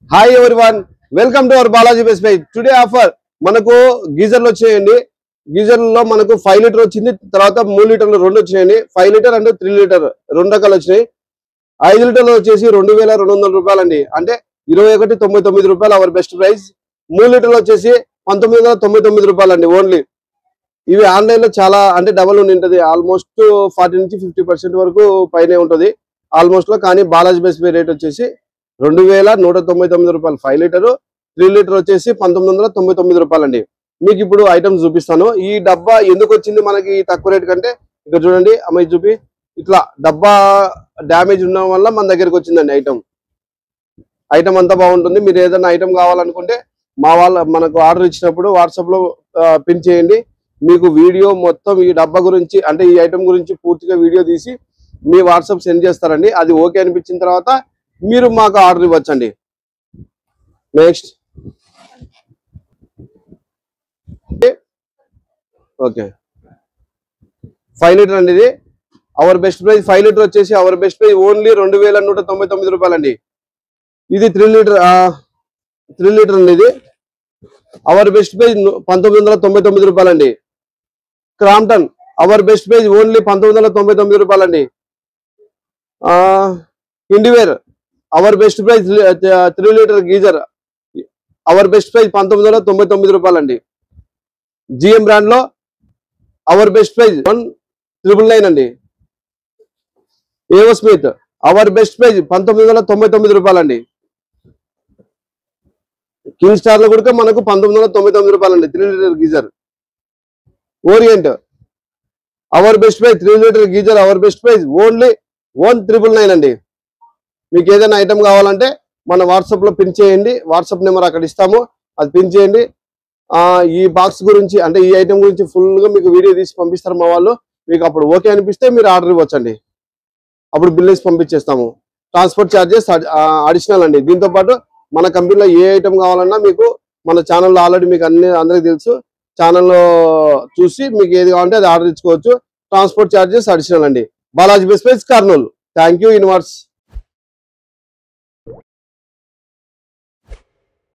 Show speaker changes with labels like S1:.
S1: Hi everyone, welcome to our Balaji Best Page. Today offer మనకు గీజర్లు వచ్చేయండి. గీజర్లలో మనకు 5 litre వచ్చింది, తర్వాత 3 లీటర్లు రెండు వచ్చేయండి. 5 లీటర్ అండ్ 3 లీటర్ రెండు రకాలు వచ్చినాయి. 5 లీటర్లు వచ్చేసి 2200 రూపాయలు అండి, అంటే 2199 రూపాయలు అవర్ బెస్ట్ ప్రైస్. 3 లీటర్లు వచ్చేసి 1999 రూపాయలు అండి ఓన్లీ. ఇవి ఆన్లైన్ లో చాలా అంటే డబల్ ఉంటది, ఆల్మోస్ట్ 40 నుంచి 50% వరకు పైనే ఉంటది ఆల్మోస్ట్ లో. కానీ బాలాజీ బెస్ట్ పే రేట్ వచ్చేసి 2199 రూపాయలు 5 లీటరు. 3 లీటర్ వచ్చేసి 1999 రూపాయలు అండి. మీకు ఇప్పుడు ఐటమ్స్ చూపిస్తాను. ఈ డబ్బా ఎందుకు వచ్చింది మనకి తక్కువ రేట్ కంటే, ఇక్కడ చూడండి అమ్మాయి చూపి, ఇట్లా డబ్బా డ్యామేజ్ ఉండడం వల్ల మన దగ్గరికి వచ్చిందండి ఐటమ్ అంతా బాగుంటుంది. మీరు ఏదైనా ఐటమ్ కావాలనుకుంటే మనకు ఆర్డర్ ఇచ్చినప్పుడు వాట్సాప్ లో పిన్ చేయండి. మీకు వీడియో మొత్తం ఈ డబ్బా గురించి అంటే ఈ ఐటమ్ గురించి పూర్తిగా వీడియో తీసి మీ వాట్సాప్ సెండ్ చేస్తారండి. అది ఓకే అనిపించిన తర్వాత మీరు మాకు ఆర్డర్ ఇవ్వచ్చండి. నెక్స్ట్ ఓకే 5 లీటర్ అండి. ఇది అవర్ బెస్ట్ ప్రైస్. 5 లీటర్ వచ్చేసి అవర్ బెస్ట్ ప్రైస్ ఓన్లీ 2199 రూపాయలు అండి. ఇది 3 లీటర్ అండి. ఇది అవర్ బెస్ట్ ప్రైస్ 1999 రూపాయలు అండి. Crompton our best price only 1999 రూపాయలు అండి. Hindware our best price 3 litre geyser our best price 1999 రూపాయలు అండి. జిఎం బ్రాండ్ లో అవర్ బెస్ట్ ప్రైస్ 1999 అండి. ఏవో స్మిత్ అవర్ బెస్ట్ ప్రైస్ 1999 రూపాయలు అండి. కింగ్ స్టార్ లో కూడా మనకు 1999 రూపాయలు అండి 3 litre geyser. Orient hour best price 3 litre geyser our best price only 1999 అండి. మీకు ఏదైనా ఐటమ్ కావాలంటే మన వాట్సాప్ లో పిన్ చేయండి. వాట్సాప్ నెంబర్ అక్కడ ఇస్తాము, అది పిన్ చేయండి. ఈ బాక్స్ గురించి అంటే ఈ ఐటమ్ గురించి ఫుల్ గా మీకు వీడియో తీసి పంపిస్తారు మా వాళ్ళు. మీకు అప్పుడు ఓకే అనిపిస్తే మీరు ఆర్డర్ ఇవ్వచ్చండి, అప్పుడు బిల్ వేసి పంపించేస్తాము. ట్రాన్స్పోర్ట్ ఛార్జెస్ అడిషనల్ అండి. దీంతో పాటు మన కంపెనీలో ఏ ఐటమ్ కావాలన్నా మీకు మన ఛానల్లో ఆల్రెడీ మీకు అందరికీ తెలుసు. ఛానల్లో చూసి మీకు ఏది కావాలంటే అది ఆర్డర్ ఇచ్చుకోవచ్చు. ట్రాన్స్పోర్ట్ ఛార్జెస్ అడిషనల్ అండి. Balaji best price Kurnool. Thank you universe.